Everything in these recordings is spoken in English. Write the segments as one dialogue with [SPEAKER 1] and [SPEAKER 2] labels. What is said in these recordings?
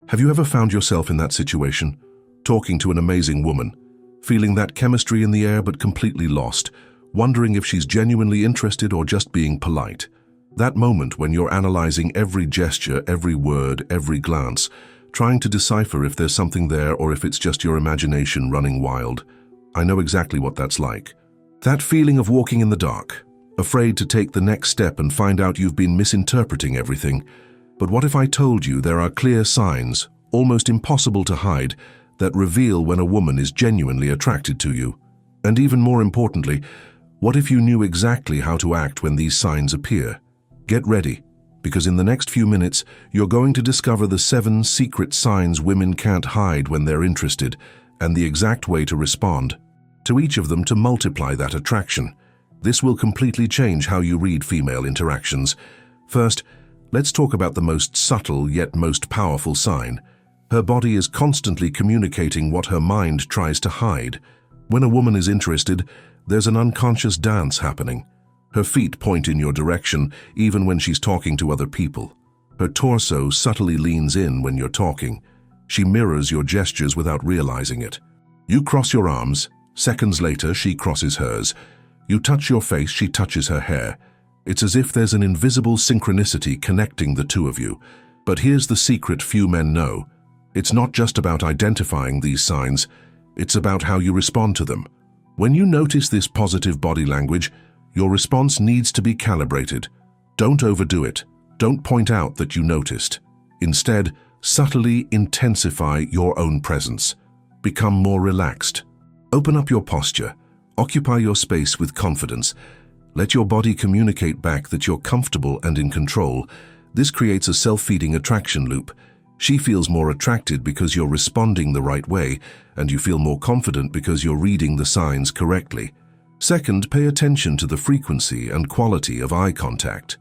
[SPEAKER 1] Have you ever found yourself in that situation, talking to an amazing woman, feeling that chemistry in the air but completely lost, wondering if she's genuinely interested or just being polite? That moment when you're analyzing every gesture, every word, every glance, trying to decipher if there's something there or if it's just your imagination running wild. I know exactly what that's like. That feeling of walking in the dark, afraid to take the next step and find out you've been misinterpreting everything. But what if I told you there are clear signs, almost impossible to hide, that reveal when a woman is genuinely attracted to you? And even more importantly, what if you knew exactly how to act when these signs appear? Get ready, because in the next few minutes, you're going to discover the 7 secret signs women can't hide when they're interested, and the exact way to respond to each of them to multiply that attraction. This will completely change how you read female interactions. First, let's talk about the most subtle yet most powerful sign. Her body is constantly communicating what her mind tries to hide. When a woman is interested, there's an unconscious dance happening. Her feet point in your direction even when she's talking to other people. Her torso subtly leans in when you're talking. She mirrors your gestures without realizing it. You cross your arms. Seconds later, she crosses hers. You touch your face, she touches her hair. It's as if there's an invisible synchronicity connecting the two of you. But here's the secret few men know. It's not just about identifying these signs, it's about how you respond to them. When you notice this positive body language, your response needs to be calibrated. Don't overdo it. Don't point out that you noticed. Instead, subtly intensify your own presence. Become more relaxed. Open up your posture. Occupy your space with confidence. Let your body communicate back that you're comfortable and in control. This creates a self-feeding attraction loop. She feels more attracted because you're responding the right way, and you feel more confident because you're reading the signs correctly. Second, pay attention to the frequency and quality of eye contact.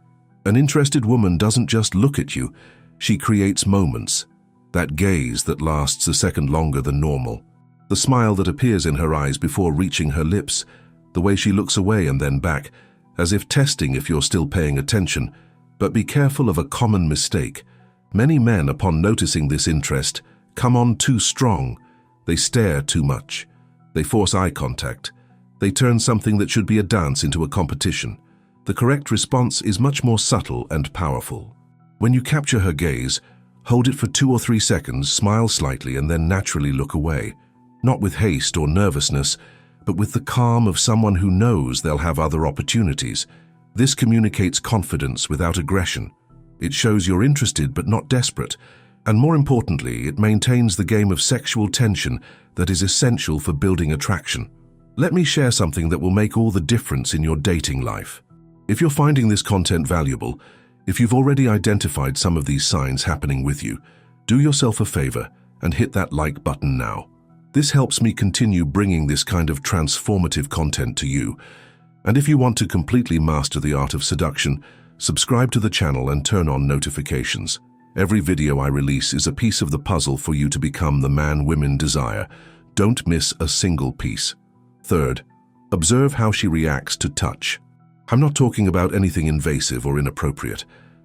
[SPEAKER 1] An interested woman doesn't just look at you, she creates moments. That gaze that lasts a second longer than normal. The smile that appears in her eyes before reaching her lips. The way she looks away and then back, as if testing if you're still paying attention. But be careful of a common mistake. Many men, upon noticing this interest, come on too strong. They stare too much. They force eye contact. They turn something that should be a dance into a competition. The correct response is much more subtle and powerful. When you capture her gaze, hold it for 2 or 3 seconds, smile slightly, and then naturally look away. Not with haste or nervousness, but with the calm of someone who knows they'll have other opportunities. This communicates confidence without aggression. It shows you're interested but not desperate, and more importantly, it maintains the game of sexual tension that is essential for building attraction. Let me share something that will make all the difference in your dating life. If you're finding this content valuable, if you've already identified some of these signs happening with you, do yourself a favor and hit that like button now. This helps me continue bringing this kind of transformative content to you. And if you want to completely master the art of seduction, subscribe to the channel and turn on notifications. Every video I release is a piece of the puzzle for you to become the man women desire. Don't miss a single piece. Third, observe how she reacts to touch. I'm not talking about anything invasive or inappropriate.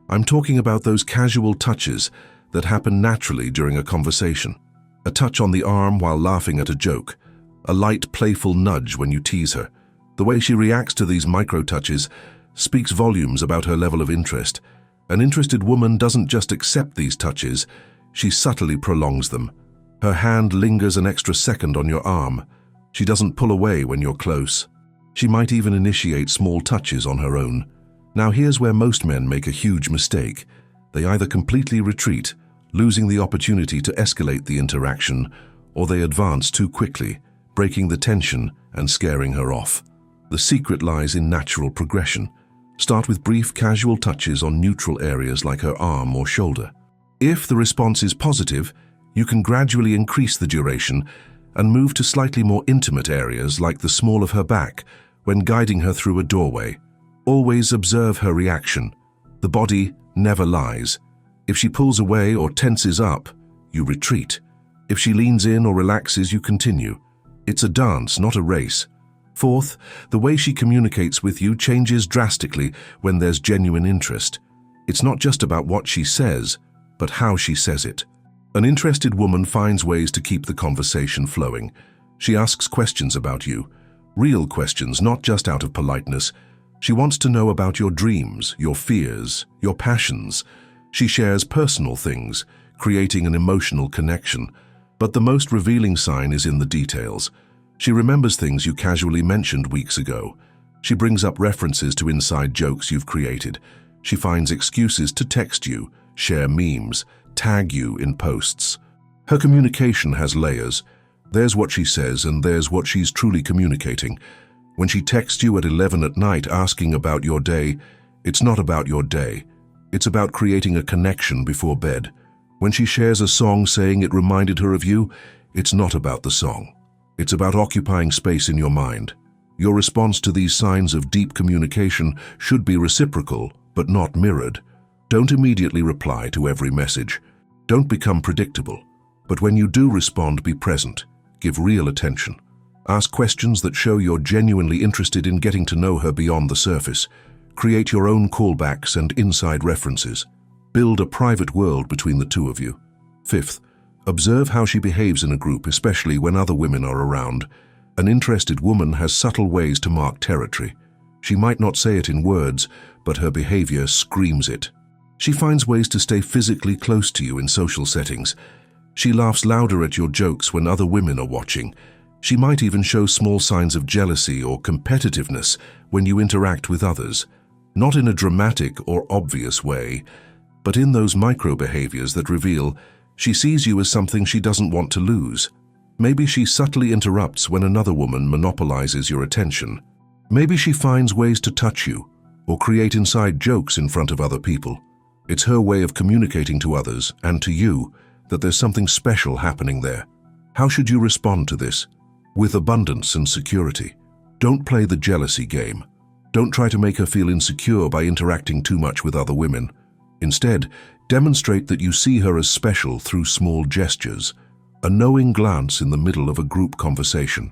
[SPEAKER 1] I'm talking about those casual touches that happen naturally during a conversation. A touch on the arm while laughing at a joke. A light, playful nudge when you tease her. The way she reacts to these micro-touches speaks volumes about her level of interest. An interested woman doesn't just accept these touches, she subtly prolongs them. Her hand lingers an extra second on your arm. She doesn't pull away when you're close. She might even initiate small touches on her own. Now here's where most men make a huge mistake. They either completely retreat, losing the opportunity to escalate the interaction, or they advance too quickly, breaking the tension and scaring her off. The secret lies in natural progression. Start with brief, casual touches on neutral areas like her arm or shoulder. If the response is positive, you can gradually increase the duration and move to slightly more intimate areas like the small of her back when guiding her through a doorway. Always observe her reaction. The body never lies. If she pulls away or tenses up, you retreat. If she leans in or relaxes, you continue. It's a dance, not a race. Fourth, the way she communicates with you changes drastically when there's genuine interest. It's not just about what she says, but how she says it. An interested woman finds ways to keep the conversation flowing. She asks questions about you, real questions, not just out of politeness. She wants to know about your dreams, your fears, your passions. She shares personal things, creating an emotional connection. But the most revealing sign is in the details. She remembers things you casually mentioned weeks ago. She brings up references to inside jokes you've created. She finds excuses to text you, share memes, tag you in posts. Her communication has layers. There's what she says and there's what she's truly communicating. When she texts you at 11 at night asking about your day, it's not about your day. It's about creating a connection before bed. When she shares a song saying it reminded her of you, it's not about the song. It's about occupying space in your mind. Your response to these signs of deep communication should be reciprocal, but not mirrored. Don't immediately reply to every message. Don't become predictable. But when you do respond, be present. Give real attention. Ask questions that show you're genuinely interested in getting to know her beyond the surface. Create your own callbacks and inside references. Build a private world between the two of you. Fifth, observe how she behaves in a group, especially when other women are around. An interested woman has subtle ways to mark territory. She might not say it in words, but her behavior screams it. She finds ways to stay physically close to you in social settings. She laughs louder at your jokes when other women are watching. She might even show small signs of jealousy or competitiveness when you interact with others. Not in a dramatic or obvious way, but in those micro-behaviors that reveal she sees you as something she doesn't want to lose. Maybe she subtly interrupts when another woman monopolizes your attention. Maybe she finds ways to touch you or create inside jokes in front of other people. It's her way of communicating to others and to you that there's something special happening there. How should you respond to this? With abundance and security. Don't play the jealousy game. Don't try to make her feel insecure by interacting too much with other women. Instead, demonstrate that you see her as special through small gestures, a knowing glance in the middle of a group conversation,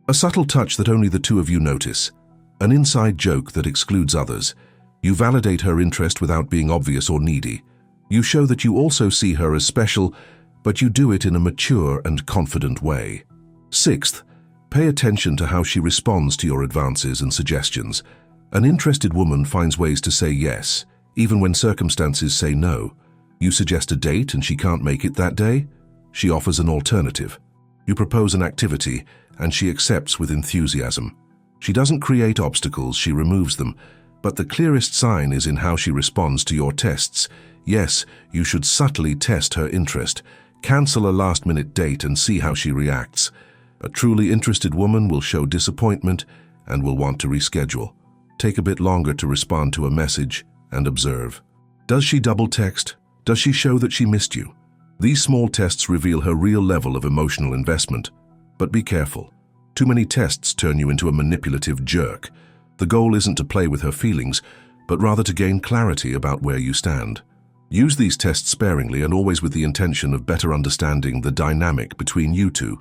[SPEAKER 1] a subtle touch that only the two of you notice, an inside joke that excludes others. You validate her interest without being obvious or needy. You show that you also see her as special, but you do it in a mature and confident way. Sixth, pay attention to how she responds to your advances and suggestions. An interested woman finds ways to say yes, even when circumstances say no. You suggest a date and she can't make it that day? She offers an alternative. You propose an activity and she accepts with enthusiasm. She doesn't create obstacles, she removes them. But the clearest sign is in how she responds to your tests. Yes, you should subtly test her interest. Cancel a last-minute date and see how she reacts. A truly interested woman will show disappointment and will want to reschedule. Take a bit longer to respond to a message and observe. Does she double text? Does she show that she missed you? These small tests reveal her real level of emotional investment. But be careful. Too many tests turn you into a manipulative jerk. The goal isn't to play with her feelings, but rather to gain clarity about where you stand. Use these tests sparingly and always with the intention of better understanding the dynamic between you two,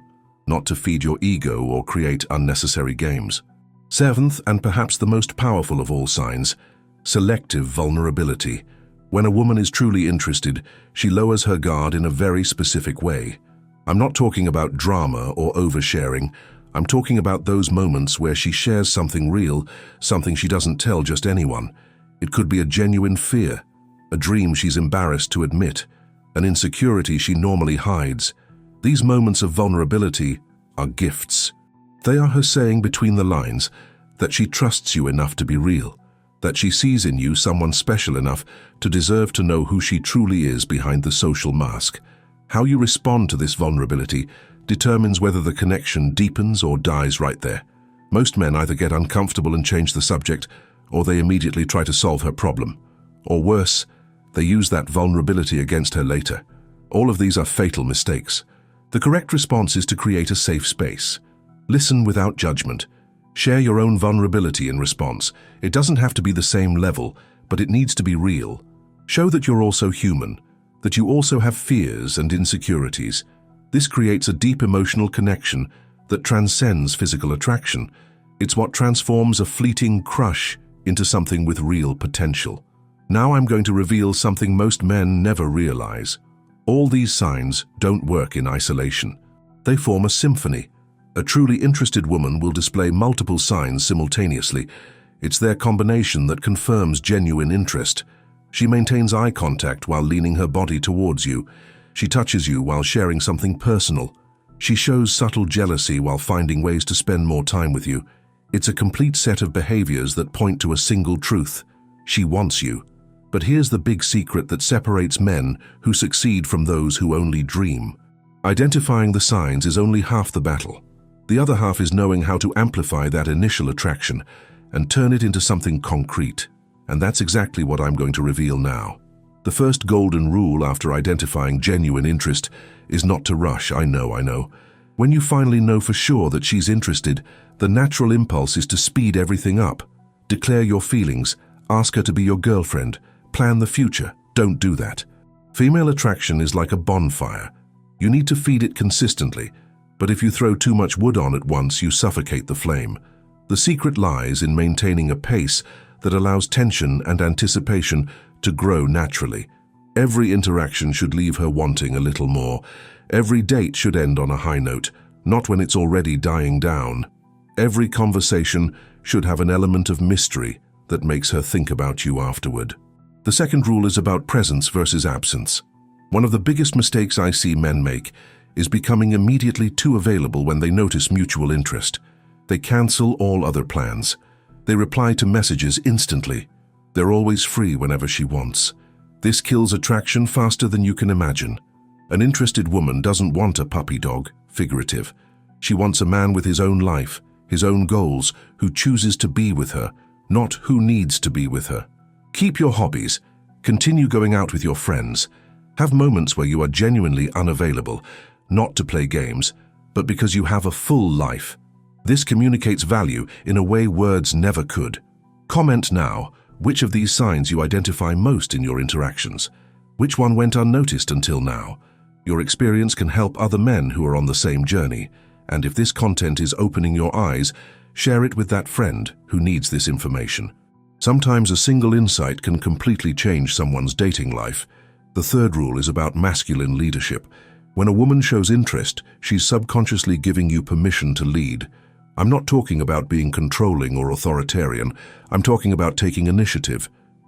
[SPEAKER 1] not to feed your ego or create unnecessary games. Seventh, and perhaps the most powerful of all signs, selective vulnerability. When a woman is truly interested, she lowers her guard in a very specific way. I'm not talking about drama or oversharing. I'm talking about those moments where she shares something real, something she doesn't tell just anyone. It could be a genuine fear, a dream she's embarrassed to admit, an insecurity she normally hides. These moments of vulnerability are gifts. They are her saying between the lines that she trusts you enough to be real, that she sees in you someone special enough to deserve to know who she truly is behind the social mask. How you respond to this vulnerability determines whether the connection deepens or dies right there. Most men either get uncomfortable and change the subject, or they immediately try to solve her problem. Or worse, they use that vulnerability against her later. All of these are fatal mistakes. The correct response is to create a safe space. Listen without judgment. Share your own vulnerability in response. It doesn't have to be the same level, but it needs to be real. Show that you're also human, that you also have fears and insecurities. This creates a deep emotional connection that transcends physical attraction. It's what transforms a fleeting crush into something with real potential. Now I'm going to reveal something most men never realize. All these signs don't work in isolation. They form a symphony. A truly interested woman will display multiple signs simultaneously. It's their combination that confirms genuine interest. She maintains eye contact while leaning her body towards you. She touches you while sharing something personal. She shows subtle jealousy while finding ways to spend more time with you. It's a complete set of behaviors that point to a single truth. She wants you. But here's the big secret that separates men who succeed from those who only dream. Identifying the signs is only half the battle. The other half is knowing how to amplify that initial attraction and turn it into something concrete. And that's exactly what I'm going to reveal now. The first golden rule after identifying genuine interest is not to rush. I know. When you finally know for sure that she's interested, the natural impulse is to speed everything up. Declare your feelings, ask her to be your girlfriend, plan the future. Don't do that. Female attraction is like a bonfire. You need to feed it consistently, but if you throw too much wood on at once, you suffocate the flame. The secret lies in maintaining a pace that allows tension and anticipation to grow naturally. Every interaction should leave her wanting a little more. Every date should end on a high note, not when it's already dying down. Every conversation should have an element of mystery that makes her think about you afterward. The second rule is about presence versus absence. One of the biggest mistakes I see men make is becoming immediately too available when they notice mutual interest. They cancel all other plans. They reply to messages instantly. They're always free whenever she wants. This kills attraction faster than you can imagine. An interested woman doesn't want a puppy dog, figurative. She wants a man with his own life, his own goals, who chooses to be with her, not who needs to be with her. Keep your hobbies. Continue going out with your friends. Have moments where you are genuinely unavailable, not to play games, but because you have a full life. This communicates value in a way words never could. Comment now which of these signs you identify most in your interactions. Which one went unnoticed until now? Your experience can help other men who are on the same journey. And if this content is opening your eyes, share it with that friend who needs this information. Sometimes a single insight can completely change someone's dating life. The third rule is about masculine leadership. When a woman shows interest, she's subconsciously giving you permission to lead. I'm not talking about being controlling or authoritarian. I'm talking about taking initiative,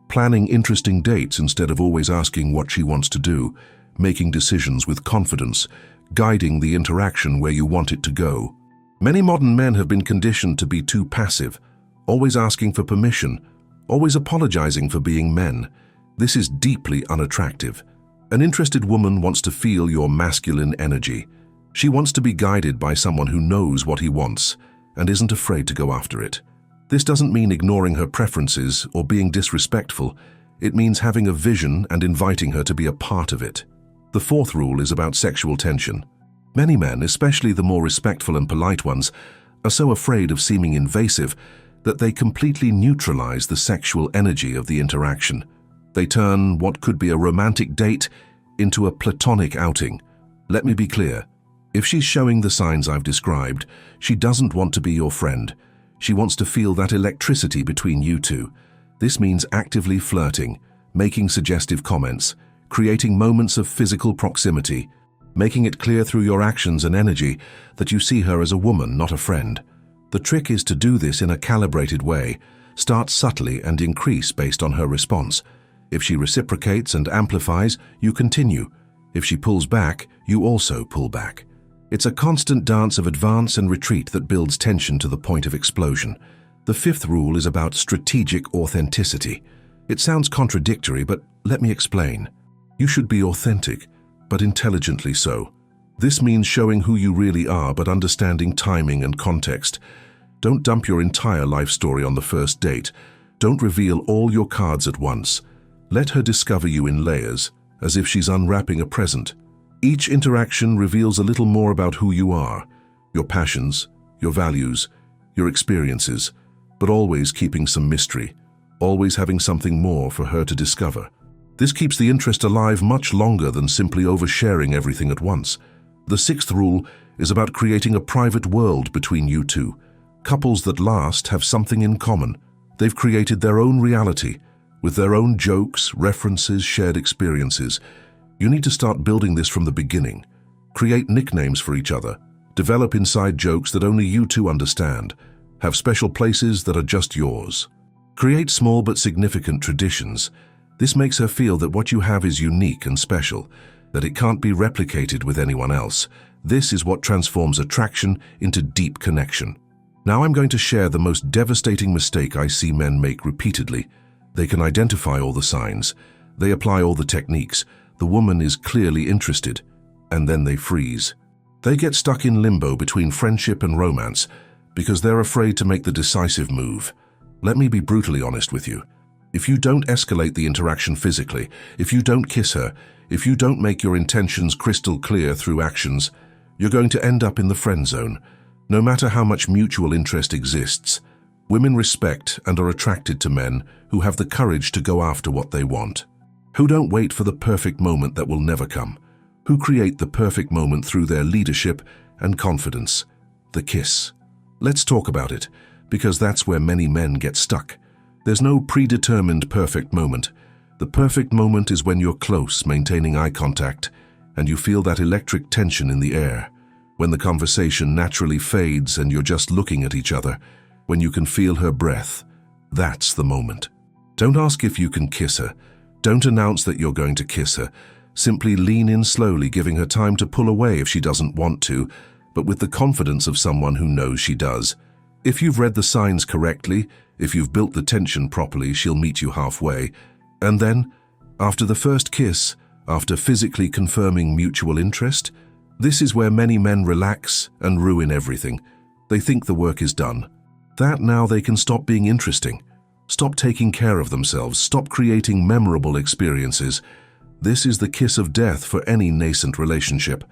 [SPEAKER 1] planning interesting dates instead of always asking what she wants to do, making decisions with confidence, guiding the interaction where you want it to go. Many modern men have been conditioned to be too passive, always asking for permission, always apologizing for being men. This is deeply unattractive. An interested woman wants to feel your masculine energy. She wants to be guided by someone who knows what he wants and isn't afraid to go after it. This doesn't mean ignoring her preferences or being disrespectful. It means having a vision and inviting her to be a part of it. The fourth rule is about sexual tension. Many men, especially the more respectful and polite ones, are so afraid of seeming invasive that they completely neutralize the sexual energy of the interaction. They turn what could be a romantic date into a platonic outing. Let me be clear. If she's showing the signs I've described, she doesn't want to be your friend. She wants to feel that electricity between you two. This means actively flirting, making suggestive comments, creating moments of physical proximity, making it clear through your actions and energy that you see her as a woman, not a friend. The trick is to do this in a calibrated way. Start subtly and increase based on her response. If she reciprocates and amplifies, you continue. If she pulls back, you also pull back. It's a constant dance of advance and retreat that builds tension to the point of explosion. The fifth rule is about strategic authenticity. It sounds contradictory, but let me explain. You should be authentic, but intelligently so. This means showing who you really are, but understanding timing and context. Don't dump your entire life story on the first date. Don't reveal all your cards at once. Let her discover you in layers, as if she's unwrapping a present. Each interaction reveals a little more about who you are, your passions, your values, your experiences, but always keeping some mystery, always having something more for her to discover. This keeps the interest alive much longer than simply oversharing everything at once. The sixth rule is about creating a private world between you two. Couples that last have something in common. They've created their own reality, with their own jokes, references, shared experiences. You need to start building this from the beginning. Create nicknames for each other. Develop inside jokes that only you two understand. Have special places that are just yours. Create small but significant traditions. This makes her feel that what you have is unique and special, that it can't be replicated with anyone else. This is what transforms attraction into deep connection. Now I'm going to share the most devastating mistake I see men make repeatedly. They can identify all the signs. They apply all the techniques. The woman is clearly interested, and then they freeze. They get stuck in limbo between friendship and romance because they're afraid to make the decisive move. Let me be brutally honest with you. If you don't escalate the interaction physically, if you don't kiss her, if you don't make your intentions crystal clear through actions, you're going to end up in the friend zone. No matter how much mutual interest exists, women respect and are attracted to men who have the courage to go after what they want, who don't wait for the perfect moment that will never come, who create the perfect moment through their leadership and confidence. The kiss. Let's talk about it, because that's where many men get stuck. There's no predetermined perfect moment. The perfect moment is when you're close, maintaining eye contact, and you feel that electric tension in the air, when the conversation naturally fades and you're just looking at each other, when you can feel her breath. That's the moment. Don't ask if you can kiss her. Don't announce that you're going to kiss her. Simply lean in slowly, giving her time to pull away if she doesn't want to, but with the confidence of someone who knows she does. If you've read the signs correctly, if you've built the tension properly, she'll meet you halfway. And then, after the first kiss, after physically confirming mutual interest, this is where many men relax and ruin everything. They think the work is done. That now they can stop being interesting. Stop taking care of themselves. Stop creating memorable experiences. This is the kiss of death for any nascent relationship.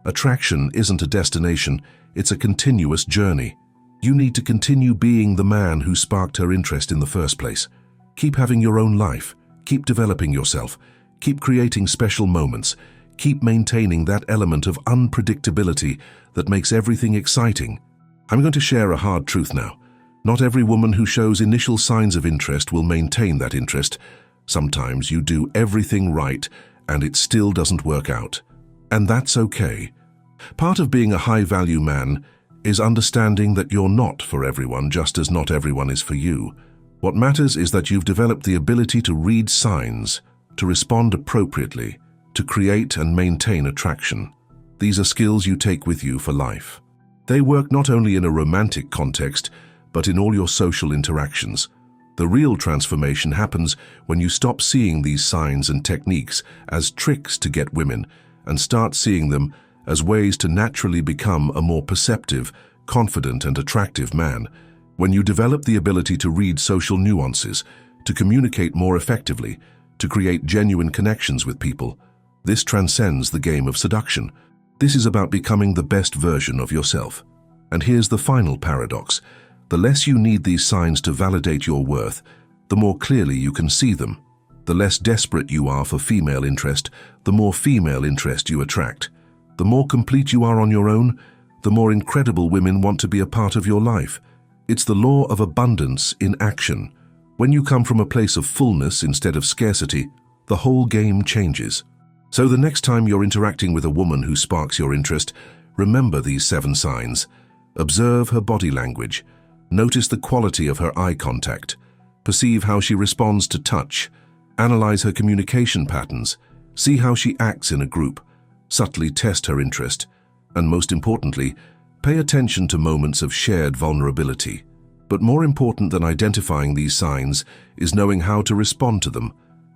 [SPEAKER 1] Attraction isn't a destination, it's a continuous journey. You need to continue being the man who sparked her interest in the first place. Keep having your own life. Keep developing yourself. Keep creating special moments. Keep maintaining that element of unpredictability that makes everything exciting. I'm going to share a hard truth now. Not every woman who shows initial signs of interest will maintain that interest. Sometimes you do everything right and it still doesn't work out. And that's okay. Part of being a high-value man is understanding that you're not for everyone, just as not everyone is for you. What matters is that you've developed the ability to read signs, to respond appropriately, to create and maintain attraction. These are skills you take with you for life. They work not only in a romantic context, but in all your social interactions. The real transformation happens when you stop seeing these signs and techniques as tricks to get women and start seeing them as ways to naturally become a more perceptive, confident and attractive man. When you develop the ability to read social nuances, to communicate more effectively, to create genuine connections with people, this transcends the game of seduction. This is about becoming the best version of yourself. And here's the final paradox. The less you need these signs to validate your worth, the more clearly you can see them. The less desperate you are for female interest, the more female interest you attract. The more complete you are on your own, the more incredible women want to be a part of your life. It's the law of abundance in action. When you come from a place of fullness instead of scarcity, the whole game changes. So the next time you're interacting with a woman who sparks your interest, remember these 7 signs. Observe her body language. Notice the quality of her eye contact. Perceive how she responds to touch. Analyze her communication patterns. See how she acts in a group. Subtly test her interest. And most importantly, pay attention to moments of shared vulnerability. But more important than identifying these signs is knowing how to respond to them,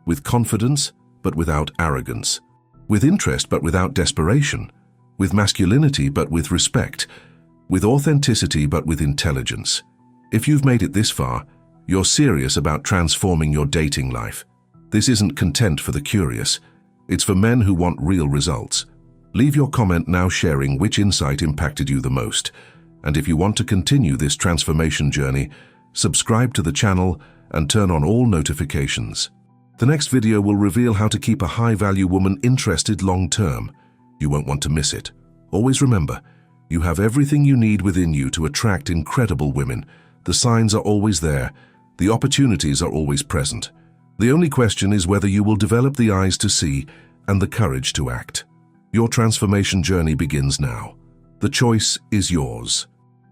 [SPEAKER 1] with confidence but without arrogance, with interest but without desperation, with masculinity but with respect, with authenticity but with intelligence. If you've made it this far, you're serious about transforming your dating life. This isn't content for the curious. It's for men who want real results. Leave your comment now sharing which insight impacted you the most. And if you want to continue this transformation journey, subscribe to the channel and turn on all notifications. The next video will reveal how to keep a high-value woman interested long-term. You won't want to miss it. Always remember, you have everything you need within you to attract incredible women. The signs are always there. The opportunities are always present. The only question is whether you will develop the eyes to see and the courage to act. Your transformation journey begins now. The choice is yours.